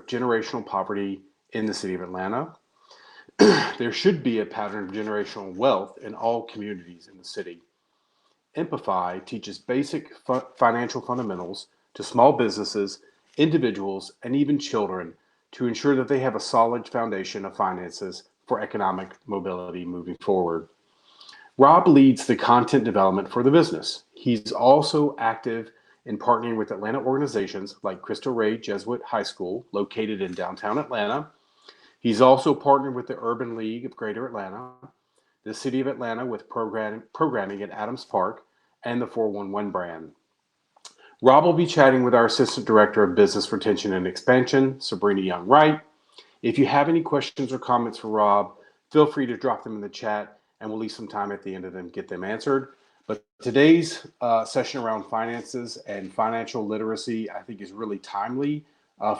generational poverty in the city of Atlanta. There should be a pattern of generational wealth in all communities in the city. Empify teaches basic financial fundamentals to small businesses, individuals, and even children to ensure that they have a solid foundation of finances for economic mobility moving forward. Rob leads the content development for the business. He's also active in partnering with Atlanta organizations like Cristo Rey Jesuit High School, located in downtown Atlanta. He's also partnered with the Urban League of Greater Atlanta, the City of Atlanta with programming at Adams Park, and the 411 brand. Rob will be chatting with our Assistant Director of Business Retention and Expansion, Sabrina Young-Wright. If you have any questions or comments for Rob, feel free to drop them in the chat, and we'll leave some time at the end of them to get them answered. But today's session around finances and financial literacy, I think, is really timely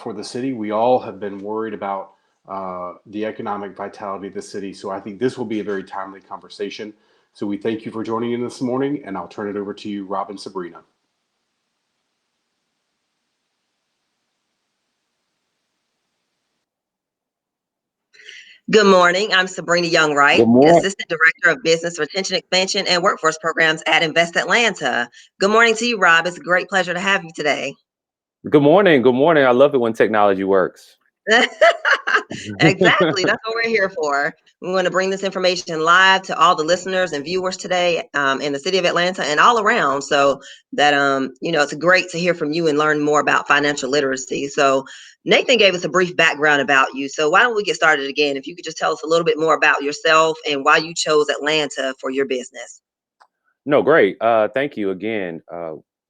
for the city. We all have been worried about the economic vitality of the city, so I think this will be a very timely conversation. So we thank you for joining in this morning, and I'll turn it over to you, Rob and Sabrina. Good morning. I'm Sabrina Young-Wright, Assistant Director of Business Retention Expansion and Workforce Programs at Invest Atlanta. Good morning to you, Rob. It's a great pleasure to have you today. Good morning. Good morning. I love it when technology works. Exactly. That's what we're here for. We want to bring this information live to all the listeners and viewers today in the city of Atlanta and all around, so that it's great to hear from you and learn more about financial literacy. So Nathan gave us a brief background about you. So why don't we get started again? If you could just tell us a little bit more about yourself and why you chose Atlanta for your business. No, great. Thank you again.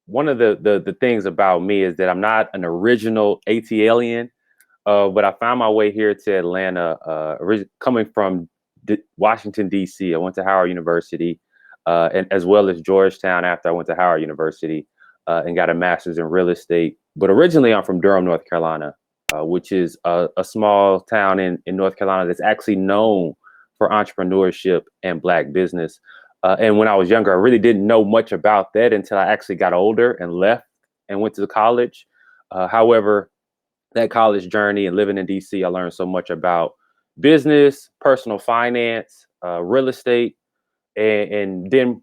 One of the things about me is that I'm not an original ATLian. But I found my way here to Atlanta, coming from Washington, D.C. I went to Howard University, and as well as Georgetown after I went to Howard University and got a master's in real estate. But originally, I'm from Durham, North Carolina, which is a small town in North Carolina that's actually known for entrepreneurship and Black business. And when I was younger, I really didn't know much about that until I actually got older and left and went to college. However, that college journey and living in DC, I learned so much about business, personal finance, real estate, and then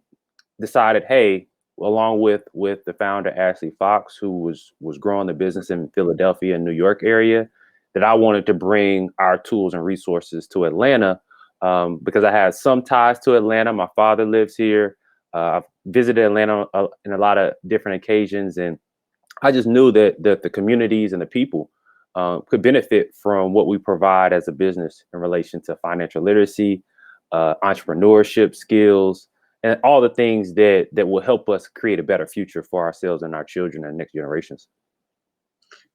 decided, hey, along with the founder Ashley Fox, who was growing the business in Philadelphia and New York area, that I wanted to bring our tools and resources to Atlanta because I had some ties to Atlanta. My father lives here. I've visited Atlanta in a lot of different occasions, and I just knew that the communities and the people could benefit from what we provide as a business in relation to financial literacy, entrepreneurship skills, and all the things that will help us create a better future for ourselves and our children and next generations.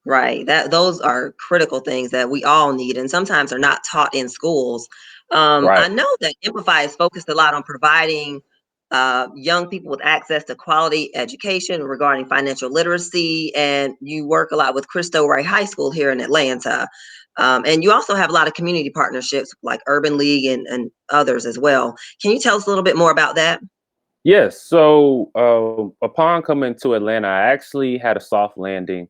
Right. Those are critical things that we all need and sometimes are not taught in schools. Right. I know that Empify is focused a lot on providing young people with access to quality education regarding financial literacy, and you work a lot with Cristo Rey High School here in Atlanta. And you also have a lot of community partnerships like Urban League and others as well. Can you tell us a little bit more about that? Yes. So upon coming to Atlanta, I actually had a soft landing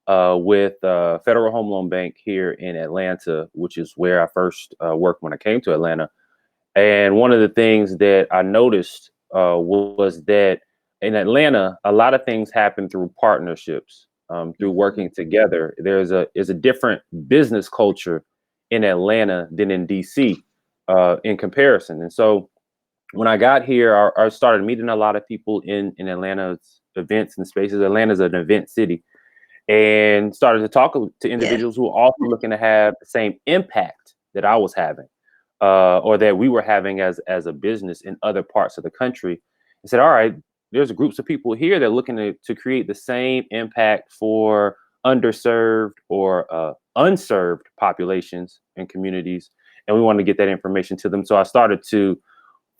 with Federal Home Loan Bank here in Atlanta, which is where I first worked when I came to Atlanta. And one of the things that I noticed was that in Atlanta, a lot of things happen through partnerships, through working together. There's a different business culture in Atlanta than in DC in comparison. And so when I got here, I started meeting a lot of people in Atlanta's events and spaces. Atlanta's an event city, and started to talk to individuals who were also looking to have the same impact that I was having. Or that we were having as a business in other parts of the country, and said, all right, there's groups of people here that are looking to create the same impact for underserved or unserved populations and communities. And we wanted to get that information to them. So I started to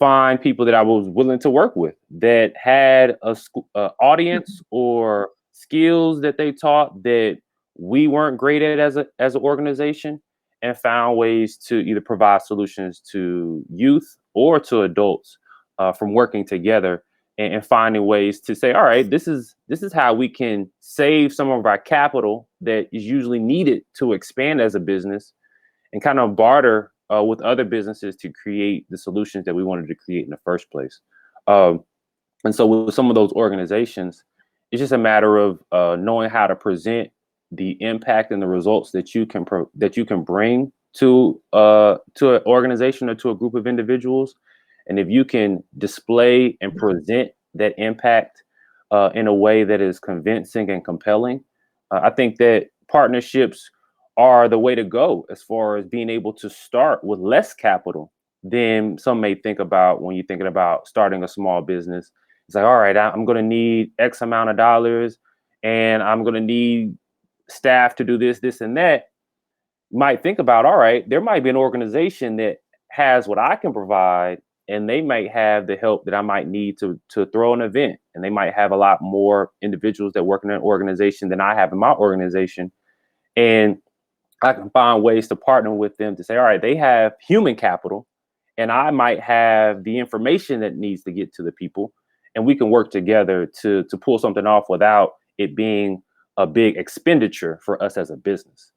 find people that I was willing to work with that had a audience or skills that they taught that we weren't great at as an organization, and found ways to either provide solutions to youth or to adults from working together and finding ways to say, all right, this is how we can save some of our capital that is usually needed to expand as a business, and kind of barter with other businesses to create the solutions that we wanted to create in the first place. Um, and so with some of those organizations, it's just a matter of knowing how to present the impact and the results that you can bring to an organization or to a group of individuals. And if you can display and present that impact in a way that is convincing and compelling, I think that partnerships are the way to go as far as being able to start with less capital than some may think about when you're thinking about starting a small business. It's like, all right, I'm going to need X amount of dollars, and I'm going to need staff to do this, this, and that. Might think about, all right, there might be an organization that has what I can provide, and they might have the help that I might need to throw an event, and they might have a lot more individuals that work in an organization than I have in my organization, and I can find ways to partner with them to say, all right, they have human capital, and I might have the information that needs to get to the people, and we can work together to pull something off without it being a big expenditure for us as a business.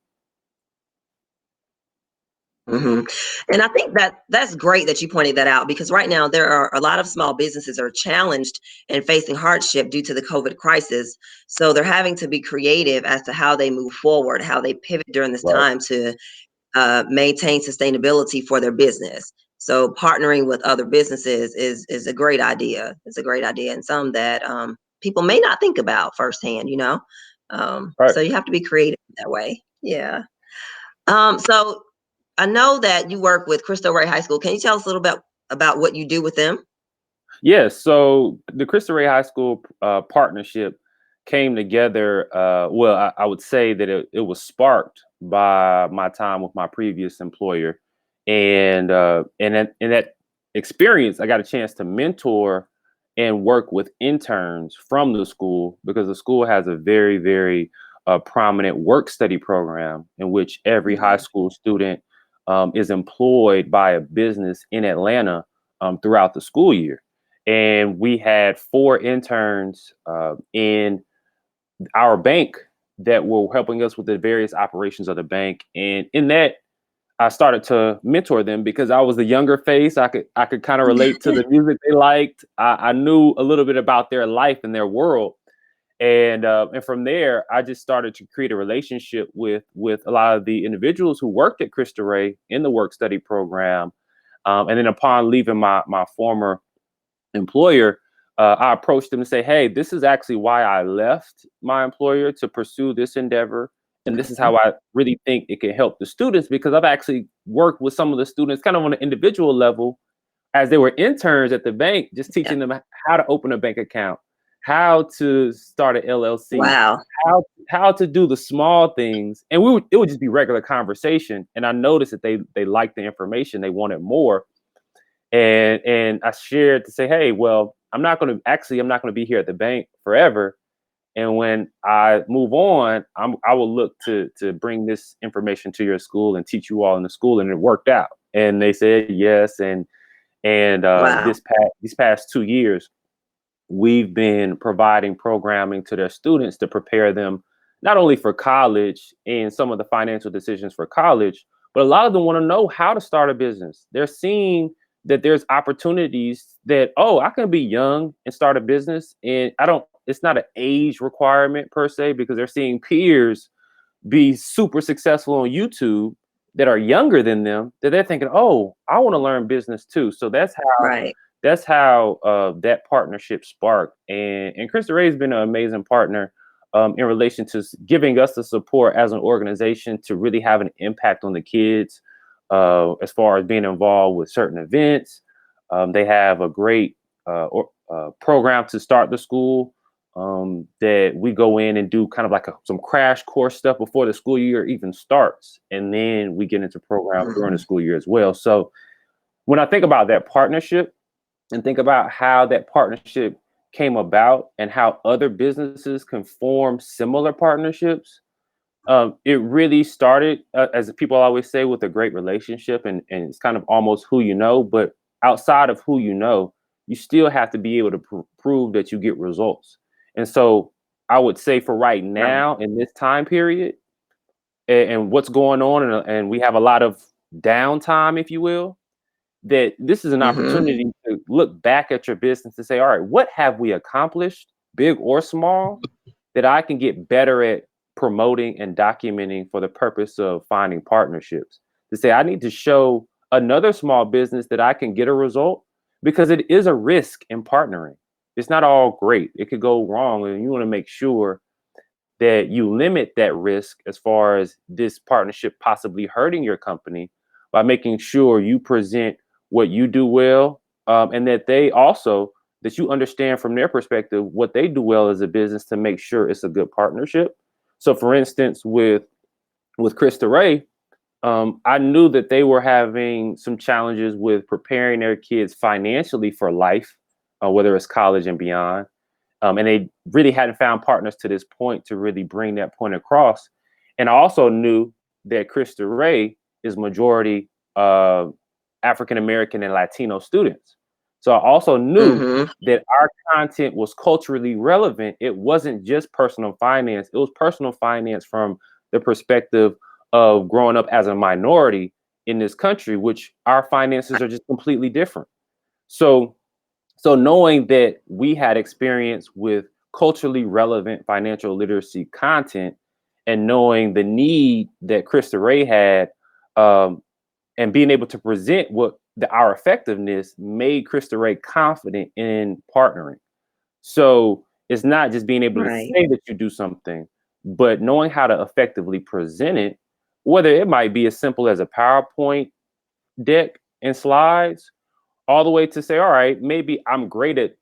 And I think that that's great that you pointed that out, because right now there are a lot of small businesses are challenged and facing hardship due to the COVID crisis. So they're having to be creative as to how they move forward, how they pivot during this Right. time to maintain sustainability for their business. So partnering with other businesses is a great idea. It's a great idea, and some that people may not think about firsthand. Right. So you have to be creative that way. Yeah. So I know that you work with Cristo Rey High School. Can you tell us a little bit about what you do with them? Yeah, so the Cristo Rey High School partnership came together. Well, I would say that it was sparked by my time with my previous employer, and in that experience, I got a chance to mentor and work with interns from the school, because the school has a very, very prominent work study program in which every high Mhm. school student is employed by a business in Atlanta throughout the school year. And we had 4 interns in our bank that were helping us with the various operations of the bank. And in that, I started to mentor them because I was the younger face. I could kind of relate to the music they liked. I knew a little bit about their life and their world. And from there, I just started to create a relationship with a lot of the individuals who worked at Cristo Rey in the work study program. And then upon leaving my former employer, I approached them and say, hey, this is actually why I left my employer to pursue this endeavor. And this is how I really think it can help the students, because I've actually worked with some of the students kind of on an individual level as they were interns at the bank, just Yeah. teaching them how to open a bank account, how to start an LLC, Wow. how to do the small things. And it would just be regular conversation. And I noticed that they liked the information, they wanted more. And I shared to say, hey, well, I'm not going to be here at the bank forever. And when I move on, I will look to bring this information to your school and teach you all in the school. And it worked out. And they said yes. And Wow. these past 2 years, we've been providing programming to their students to prepare them not only for college and some of the financial decisions for college, but a lot of them want to know how to start a business. They're seeing that there's opportunities that, oh, I can be young and start a business. And it's not an age requirement per se, because they're seeing peers be super successful on YouTube that are younger than them, that they're thinking, oh, I want to learn business too. So Right. that's how that partnership sparked. And Cristo Rey has been an amazing partner in relation to giving us the support as an organization to really have an impact on the kids as far as being involved with certain events. They have a great program to start the school that we go in and do kind of like some crash course stuff before the school year even starts. And then we get into programs during the Mhm. school year as well. So when I think about that partnership and think about how that partnership came about and how other businesses can form similar partnerships, it really started, as people always say, with a great relationship. And it's kind of almost who you know. But outside of who you know, you still have to be able to prove that you get results. And so I would say for right Right. now in this time period and what's going on, and we have a lot of downtime, if you will, that this is an Mm-hmm. opportunity to look back at your business and say, all right, what have we accomplished, big or small, that I can get better at promoting and documenting for the purpose of finding partnerships? To say, I need to show another small business that I can get a result, because it is a risk in partnering. It's not all great. It could go wrong, and you want to make sure that you limit that risk as far as this partnership possibly hurting your company by making sure you present what you do well, and that they also, that you understand from their perspective what they do well as a business to make sure it's a good partnership. So for instance, with Krista Ray, I knew that they were having some challenges with preparing their kids financially for life, whether it's college and beyond. And they really hadn't found partners to this point to really bring that point across. And I also knew that Krista Ray is majority African American and Latino students. So I also knew Mm-hmm. that our content was culturally relevant. It wasn't just personal finance, it was personal finance from the perspective of growing up as a minority in this country, which our finances are just completely different. So knowing that we had experience with culturally relevant financial literacy content, and knowing the need that Krista Ray had, and being able to present our effectiveness made Krista Ray confident in partnering. So it's not just being able to Right. say that you do something, but knowing how to effectively present it, whether it might be as simple as a PowerPoint deck and slides, all the way to say, all right, maybe I'm great at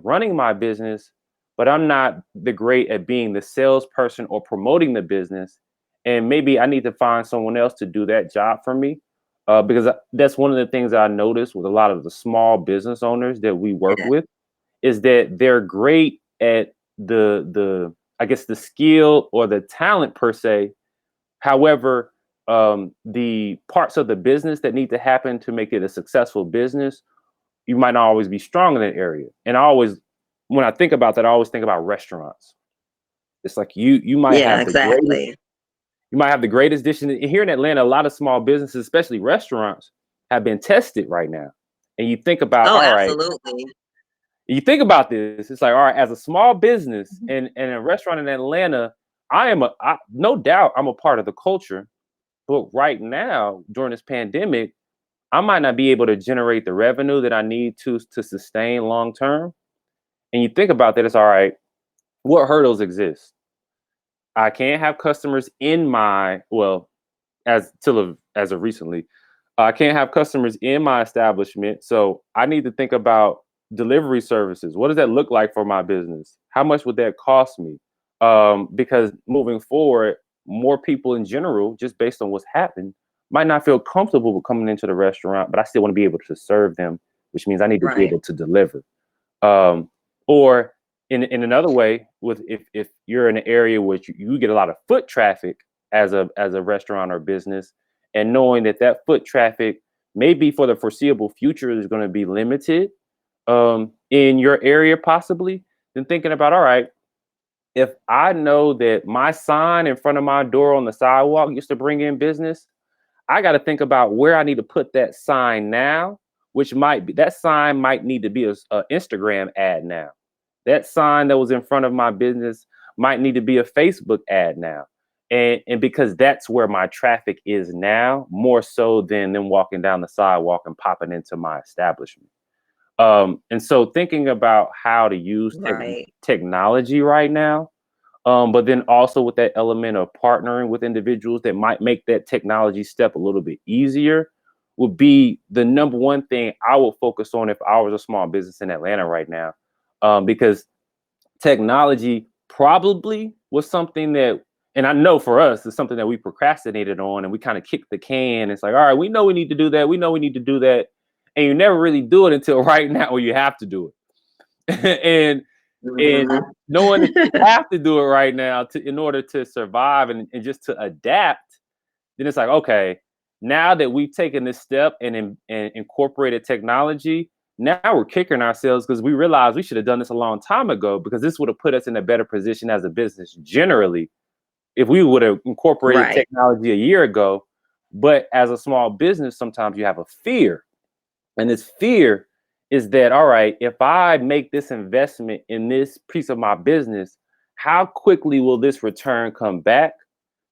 running my business, but I'm not the great at being the salesperson or promoting the business. And maybe I need to find someone else to do that job for me. Because that's one of the things I noticed with a lot of the small business owners that we work Yeah. with, is that they're great at the I guess the skill or the talent per se. However, the parts of the business that need to happen to make it a successful business, you might not always be strong in that area. And I always, when I think about that, I always think about restaurants. It's like you might Yeah, have the greatest, exactly. you might have the greatest dish here in Atlanta. A lot of small businesses, especially restaurants, have been tested right now. And you think about, Oh, all right, absolutely. you think about this, it's like, all right, as a small business Mhm. and a restaurant in Atlanta, no doubt I'm a part of the culture. But right now, during this pandemic, I might not be able to generate the revenue that I need to sustain long term. And you think about that, it's all right, what hurdles exist? I can't have customers in my, well, as of recently, I can't have customers in my establishment. So I need to think about delivery services. What does that look like for my business? How much would that cost me? Because moving forward, more people in general, just based on what's happened, might not feel comfortable with coming into the restaurant, but I still want to be able to serve them, which means I need to be Right. able to deliver. Or in another way, with if you're in an area where you get a lot of foot traffic as a restaurant or business, and knowing that that foot traffic maybe for the foreseeable future is going to be limited in your area possibly, then thinking about, all right, if I know that my sign in front of my door on the sidewalk used to bring in business, I got to think about where I need to put that sign now, which might be, that sign might need to be a Instagram ad now. That sign that was in front of my business might need to be a Facebook ad now. And because that's where my traffic is now, more so than them walking down the sidewalk and popping into my establishment. And so thinking about how to use Right. technology right now, but then also with that element of partnering with individuals that might make that technology step a little bit easier would be the number one thing I would focus on if I was a small business in Atlanta right now. Because technology probably was something that, and I know for us, it's something that we procrastinated on and we kind of kicked the can. It's like, all right, we know we need to do that. We know we need to do that. And you never really do it until right now where you have to do it. And Mhm. knowing that you have to do it right now in order to survive and just to adapt, then it's like, okay, now that we've taken this step and incorporated technology, now we're kicking ourselves because we realized we should have done this a long time ago, because this would have put us in a better position as a business generally if we would have incorporated Right. technology a year ago. But as a small business, sometimes you have a fear. And this fear is that, all right, if I make this investment in this piece of my business, how quickly will this return come back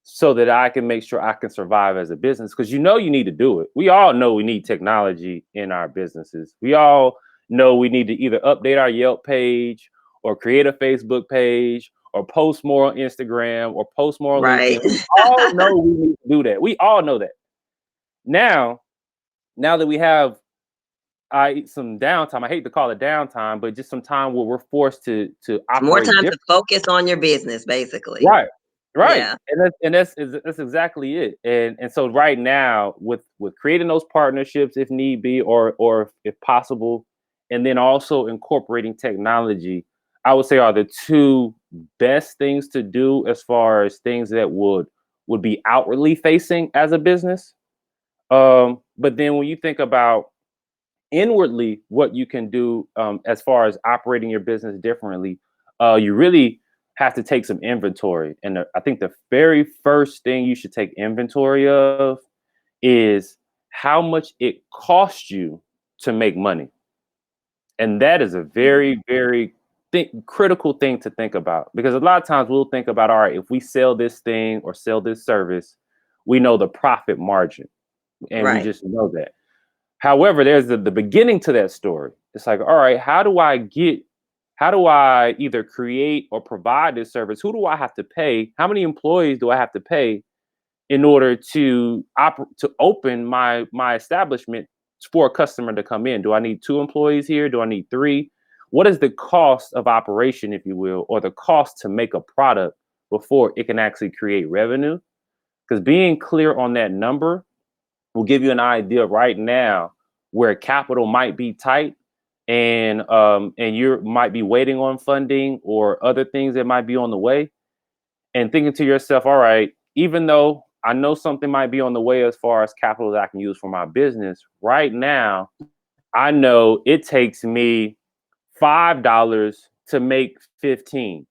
so that I can make sure I can survive as a business? Because you need to do it. We all know we need technology in our businesses. We all know we need to either update our Yelp page or create a Facebook page or post more on Instagram or post more on Right. LinkedIn. We all know we need to do that. We all know that. Now that we have some downtime, I hate to call it downtime, but just some time where we're forced to More operate time to differently. focus on your business, basically. Right. Yeah. And that's exactly it. And so right now, with creating those partnerships if need be, or if possible, and then also incorporating technology, I would say are the two best things to do as far as things that would be outwardly facing as a business. But then when you think about inwardly what you can do, as far as operating your business differently, you really have to take some inventory. And I think the very first thing you should take inventory of is how much it costs you to make money. And that is a very, very critical thing to think about, because a lot of times we'll think about, all right, if we sell this thing or sell this service, we know the profit margin, and we Right. just know that. However, there's the beginning to that story. It's like, all right, how do I either create or provide this service? Who do I have to pay? How many employees do I have to pay in order to open my establishment for a customer to come in? Do I need 2 employees here? Do I need 3? What is the cost of operation, if you will, or the cost to make a product before it can actually create revenue? Because being clear on that number will give you an idea right now where capital might be tight, and you might be waiting on funding or other things that might be on the way, and thinking to yourself, all right, even though I know something might be on the way as far as capital that I can use for my business, right now I know it takes me $5 to make 15.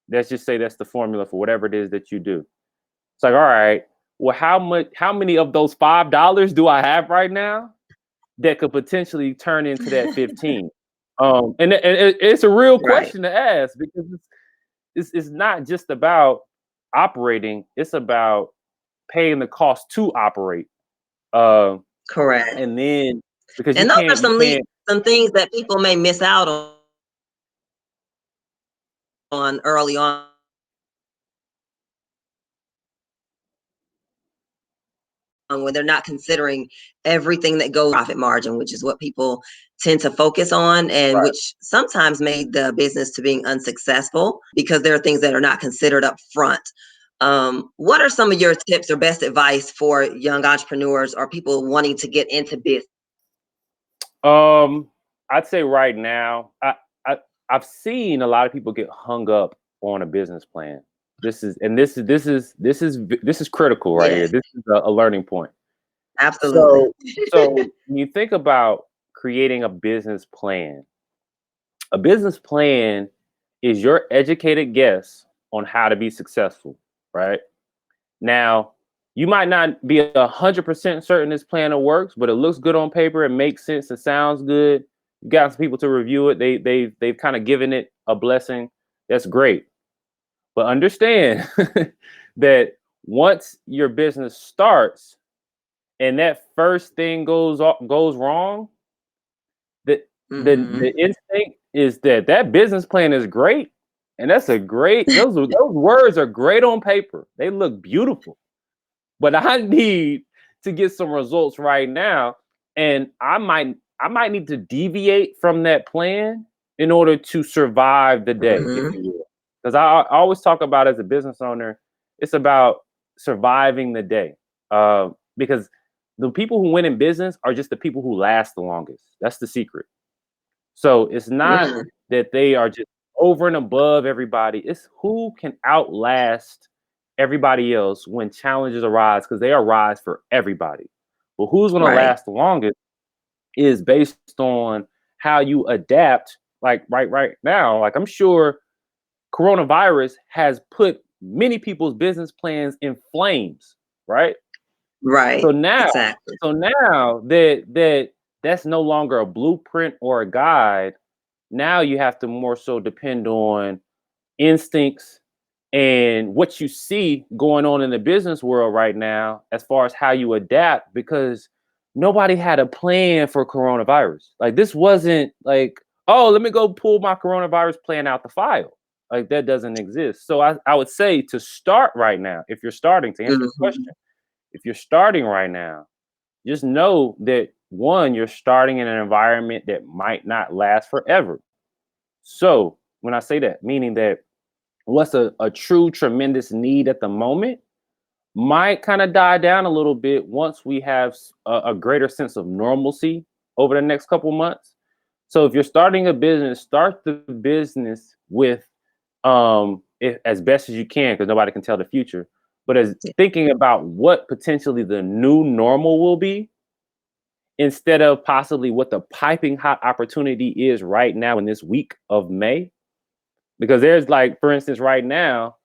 Let's just say that's the formula for whatever it is that you do. It's like, all right, well, how many of those $5 do I have right now that could potentially turn into that 15? It's a real Right. question to ask, because it's not just about operating, it's about paying the cost to operate. Uh, Correct. and then because And those are some things that people may miss out on early on when they're not considering everything that goes profit margin, which is what people tend to focus on, and right. which sometimes made the business to being unsuccessful because there are things that are not considered up front. What are some of your tips or best advice for young entrepreneurs or people wanting to get into business? I'd say right now, I I've seen a lot of people get hung up on a business plan. This is critical right here. Yes, This is a learning point. absolutely. So when you think about creating a business plan is your educated guess on how to be successful, right? Now, you might not be 100% certain this plan works, but it looks good on paper. It makes sense. It sounds good. You got some people to review it. They've kind of given it a blessing. That's great. But understand that once your business starts and that first thing goes wrong, the Mhm. the instinct is that business plan is great, and that's a great those words are great on paper. They look beautiful, but I need to get some results right now, and I might need to deviate from that plan in order to survive the day, if Mhm. you will. Because I always talk about, as a business owner, it's about surviving the day. Because the people who win in business are just the people who last the longest. That's the secret. So it's not Mm. that they are just over and above everybody. It's who can outlast everybody else when challenges arise, because they arise for everybody. But who's going to Right. last the longest is based on how you adapt. Like right now, like I'm sure coronavirus has put many people's business plans in flames, right? Right. So now, Exactly. that's no longer a blueprint or a guide. Now you have to more so depend on instincts and what you see going on in the business world right now as far as how you adapt, because nobody had a plan for coronavirus. Like this wasn't like, oh, let me go pull my coronavirus plan out the file. Like that doesn't exist. So I would say to start right now, if you're starting to answer your Mhm. question, if you're starting right now, just know that one, you're starting in an environment that might not last forever. So when I say that, meaning that what's a true tremendous need at the moment might kind of die down a little bit once we have a greater sense of normalcy over the next couple months. So if you're starting a business, start the business with as best as you can, because nobody can tell the future, but as Yeah. thinking about what potentially the new normal will be instead of possibly what the piping hot opportunity is right now in this week of May. Because there's like, for instance, right now,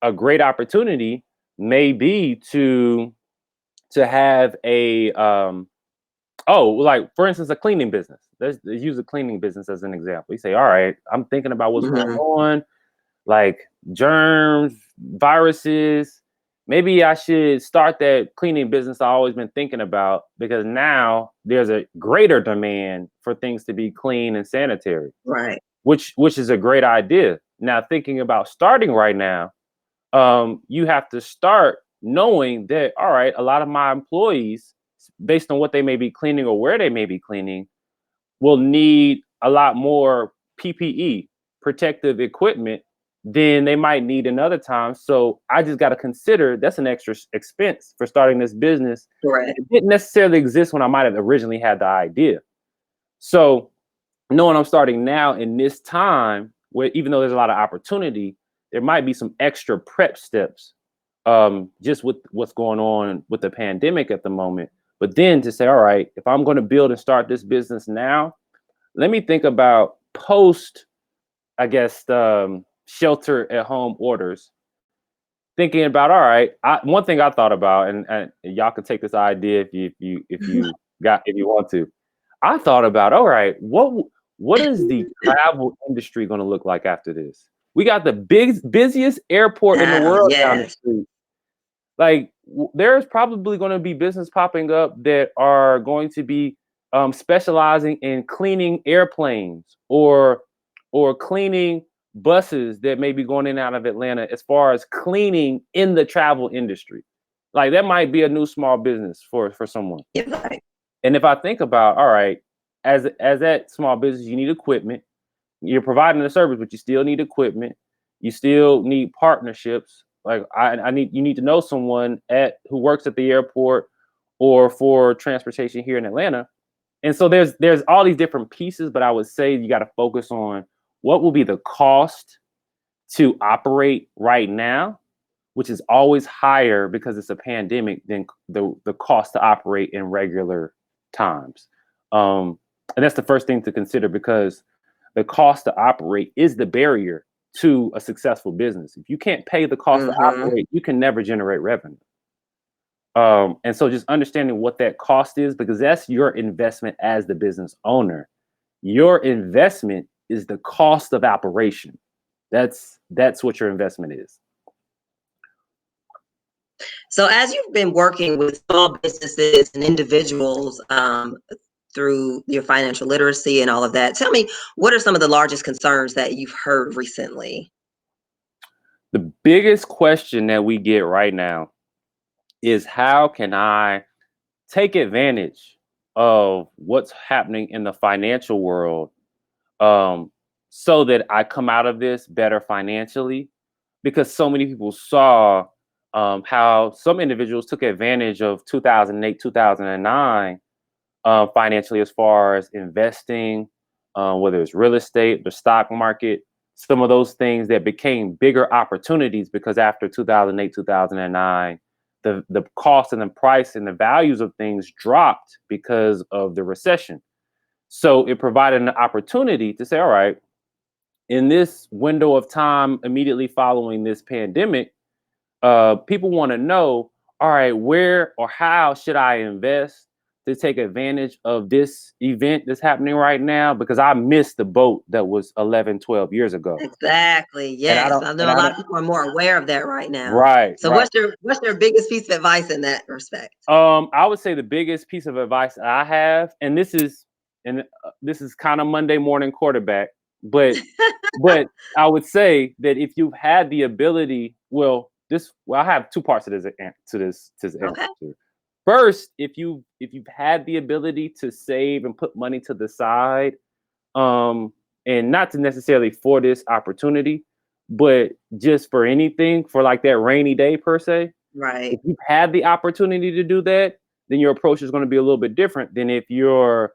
a great opportunity may be to have a like for instance a cleaning business. Let's use a cleaning business as an example. You say, all right, I'm thinking about what's going Mhm. on, like germs, viruses. Maybe I should start that cleaning business I've always been thinking about, because now there's a greater demand for things to be clean and sanitary, Right. which is a great idea. Now thinking about starting right now, you have to start knowing that, all right, a lot of my employees, based on what they may be cleaning or where they may be cleaning, will need a lot more PPE, protective equipment, than they might need another time. So I just got to consider that's an extra expense for starting this business. Correct. It didn't necessarily exist when I might have originally had the idea. So knowing I'm starting now in this time, where even though there's a lot of opportunity, there might be some extra prep steps, just with what's going on with the pandemic at the moment. But then to say, all right, if I'm going to build and start this business now, let me think about post, I guess, shelter at home orders. Thinking about, all right, one thing I thought about, and y'all can take this idea if you want to. I thought about, all right, what is the travel industry going to look like after this? We got the busiest airport in the world down the Yes. street. Like there's probably going to be business popping up that are going to be specializing in cleaning airplanes or cleaning buses that may be going in and out of Atlanta, as far as cleaning in the travel industry. Like that might be a new small business for someone. You're right. And if I think about, all right, as that small business, you need equipment. You're providing a service, but you still need equipment. You still need partnerships. Like you need to know someone who works at the airport or for transportation here in Atlanta. And so there's all these different pieces, but I would say you got to focus on what will be the cost to operate right now, which is always higher because it's a pandemic than the cost to operate in regular times. And that's the first thing to consider, because the cost to operate is the barrier to a successful business. If you can't pay the cost to Mhm. operate, you can never generate revenue. And so just understanding what that cost is, because that's your investment as the business owner. Your investment is the cost of operation. That's what your investment is. So as you've been working with small businesses and individuals through your financial literacy and all of that, tell me, what are some of the largest concerns that you've heard recently? The biggest question that we get right now is, how can I take advantage of what's happening in the financial world, um, so that I come out of this better financially? Because so many people saw how some individuals took advantage of 2008, 2009 financially, as far as investing, whether it's real estate, the stock market, some of those things that became bigger opportunities, because after 2008, 2009, the cost and the price and the values of things dropped because of the recession. So it provided an opportunity to say, all right, in this window of time immediately following this pandemic, people want to know, all right, where or how should I invest to take advantage of this event that's happening right now? Because I missed the boat that was 11, 12 years ago. Exactly. And I Yes. don't, I and know a I lot don't, of people are more aware of that right now. right, So right. what's your biggest piece of advice in that respect? I would say the biggest piece of advice I have, and this is kind of Monday morning quarterback, but I would say that if you've had the ability, I have two parts to this Okay. answer. First, if you've had the ability to save and put money to the side, and not to necessarily for this opportunity, but just for anything, for like that rainy day per se. Right. If you've had the opportunity to do that, then your approach is going to be a little bit different than if you're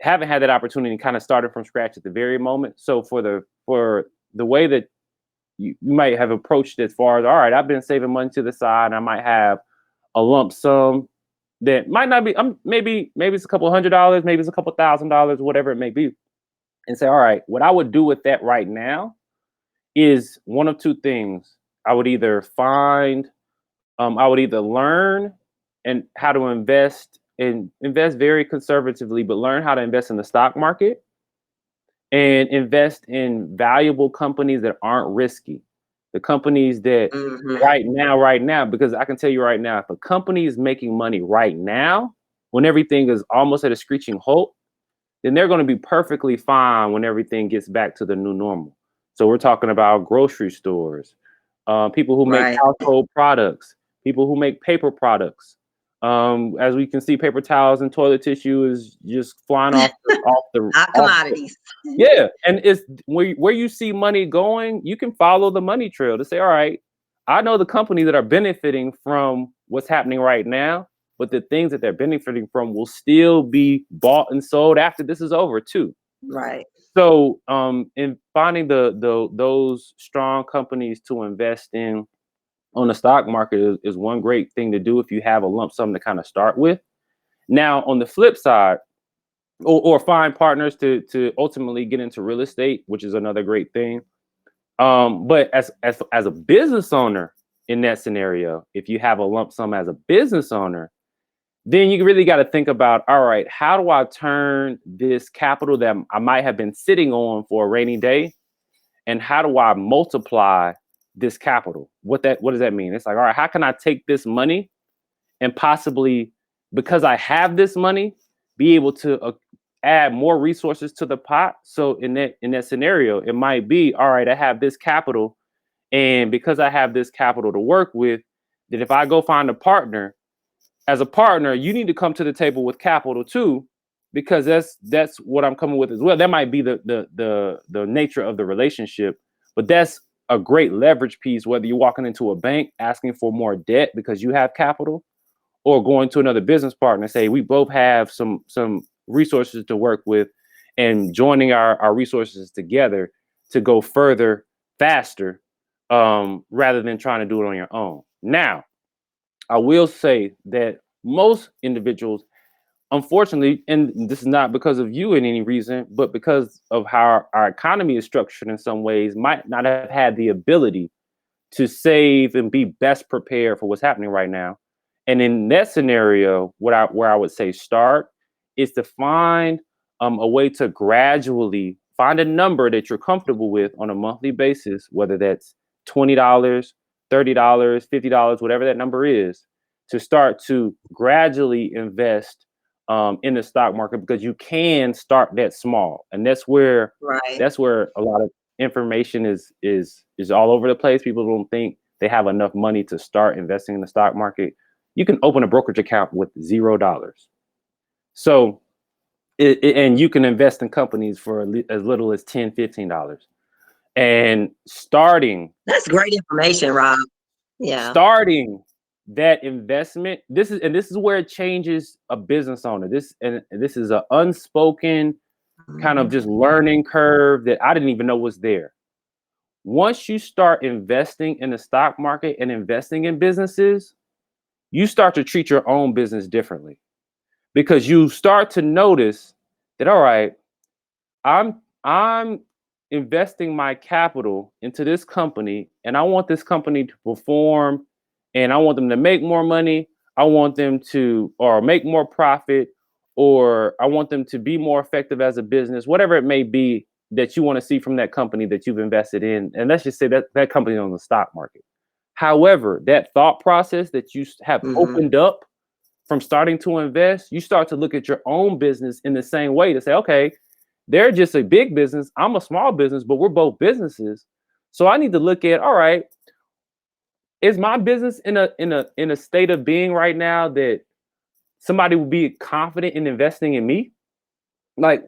haven't had that opportunity and kind of started from scratch at the very moment. So for the way that you might have approached it as far as, all right, I've been saving money to the side, and I might have a lump sum that might not be maybe it's a couple $100, maybe it's a couple $1,000, whatever it may be, and say, all right, what I would do with that right now is one of two things. I would either find I would either learn and how to invest very conservatively, but learn how to invest in the stock market and invest in valuable companies that aren't risky. The companies that Hmm. right now, because I can tell you right now, if a company is making money right now, when everything is almost at a screeching halt, then they're going to be perfectly fine when everything gets back to the new normal. So we're talking about grocery stores, people who make Right. household products, people who make paper products. As we can see, paper towels and toilet tissue is just flying Not off the commodities. yeah. And it's where you see money going, you can follow the money trail to say, all right, I know the companies that are benefiting from what's happening right now, but the things that they're benefiting from will still be bought and sold after this is over too. Right. So, in finding those strong companies to invest in on the stock market is one great thing to do if you have a lump sum to kind of start with. Now, on the flip side, or find partners to ultimately get into real estate, which is another great thing. But as a business owner in that scenario, if you have a lump sum as a business owner, then you really got to think about, all right, how do I turn this capital that I might have been sitting on for a rainy day, and how do I multiply this capital? What does that mean? It's like, all right, how can I take this money and possibly, because I have this money, be able to add more resources to the pot? So in that scenario, it might be, all right, I have this capital, and because I have this capital to work with, that if I go find a partner, as a partner, you need to come to the table with capital too, because that's what I'm coming with as well. That might be the nature of the relationship, but that's a great leverage piece. Whether you're walking into a bank asking for more debt because you have capital, or going to another business partner and say we both have some resources to work with, and joining our resources together to go further faster, rather than trying to do it on your own. Now, I will say that most individuals, unfortunately, and this is not because of you in any reason, but because of how our economy is structured in some ways, might not have had the ability to save and be best prepared for what's happening right now. And in that scenario, where I would say start is to find a way to gradually find a number that you're comfortable with on a monthly basis, whether that's $20, $30, $50, whatever that number is, to start to gradually invest in the stock market, because you can start that small, and Right. that's where a lot of information is all over the place. People don't think they have enough money to start investing in the stock market. You can open a brokerage account with $0. So, and you can invest in companies for as little as $10, $15. And That's great information, Rob. Yeah. starting that investment, this is where it changes a business owner. This is an unspoken kind of Mhm. just learning curve that I didn't even know was there. Once you start investing in the stock market and investing in businesses, you start to treat your own business differently, because you start to notice that, all right, I'm investing my capital into this company, and I want this company to perform, and I want them to make more money. I want them to or make more profit, or I want them to be more effective as a business, whatever it may be that you want to see from that company that you've invested in. And let's just say that that company on the stock market. However, that thought process that you have Mhm. opened up from starting to invest, you start to look at your own business in the same way to say, okay, they're just a big business. I'm a small business, but we're both businesses. So I need to look at, all right, is my business in a state of being right now that somebody would be confident in investing in me? Like,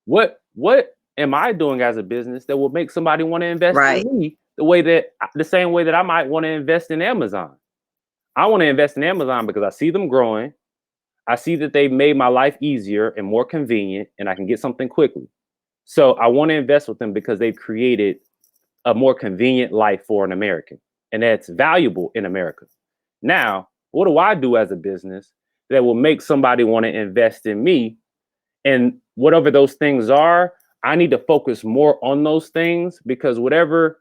what am I doing as a business that will make somebody want to invest Right. in me the same way that I might want to invest in Amazon? I want to invest in Amazon because I see them growing. I see that they've made my life easier and more convenient, and I can get something quickly. So I want to invest with them because they've created a more convenient life for an American, and that's valuable in America. Now, what do I do as a business that will make somebody want to invest in me? And whatever those things are, I need to focus more on those things, because whatever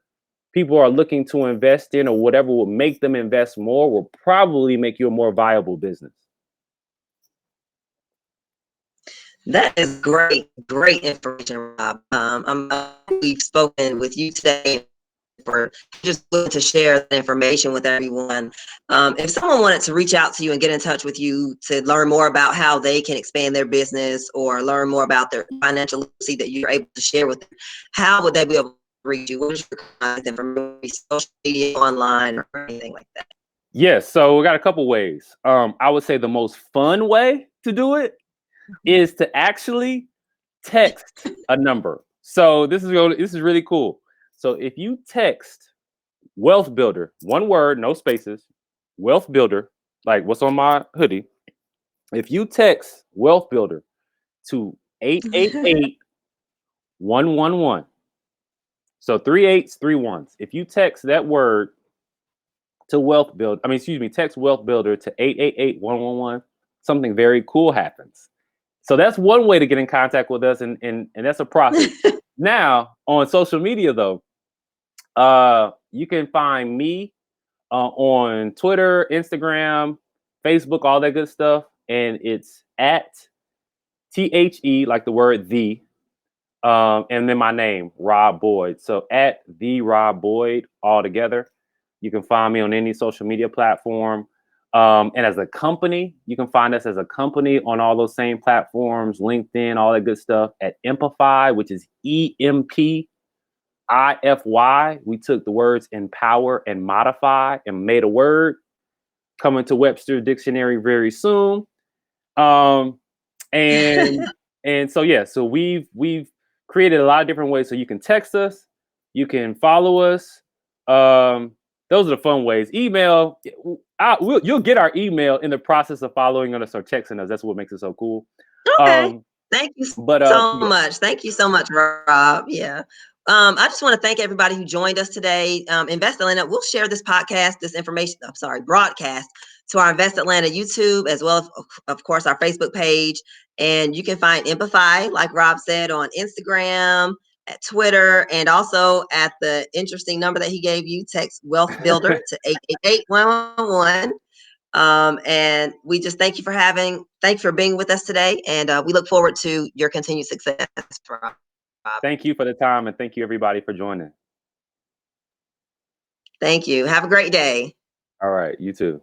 people are looking to invest in or whatever will make them invest more will probably make you a more viable business. That is great information, Rob. We've spoken with you today for just willing to share the information with everyone. If someone wanted to reach out to you and get in touch with you to learn more about how they can expand their business or learn more about their financial literacy that you're able to share with them, how would they be able to reach you? What is your contact information, social media, online, or anything like that? Yes, so we got a couple ways. I would say the most fun way to do it is to actually text a number. So this is really cool. So if you text Wealth Builder, one word, no spaces, Wealth Builder, like what's on my hoodie. If you text Wealth Builder to 888-111, so 3 8s, 3 1s. If you text that word to text Wealth Builder to 888-111, something very cool happens. So that's one way to get in contact with us, and that's a process. Now, on social media though, you can find me on Twitter, Instagram, Facebook, all that good stuff, and it's at THE, like the word the, and then my name, Rob Boyd. So at the Rob Boyd, all together. You can find me on any social media platform. And as a company, you can find us as a company on all those same platforms, LinkedIn, all that good stuff, at Empify, which is EMPIFY. We took the words empower and modify and made a word, coming to Webster Dictionary very soon. And and so yeah, so we've created a lot of different ways. So you can text us, you can follow us. Those are the fun ways. Email, you'll get our email in the process of following us or texting us. That's what makes it so cool. Okay. Um, Thank you but so yeah. much. Thank you so much, Rob. Yeah. I just want to thank everybody who joined us today. Invest Atlanta, we'll share this podcast, this information, broadcast to our Invest Atlanta YouTube, as well as, of course, our Facebook page. And you can find Empify, like Rob said, on Instagram, at Twitter, and also at the interesting number that he gave you, text Wealth Builder to 888-111. And we just thank you for being with us today. And we look forward to your continued success, Rob. Thank you for the time, and thank you everybody for joining. Thank you. Have a great day. All right, you too.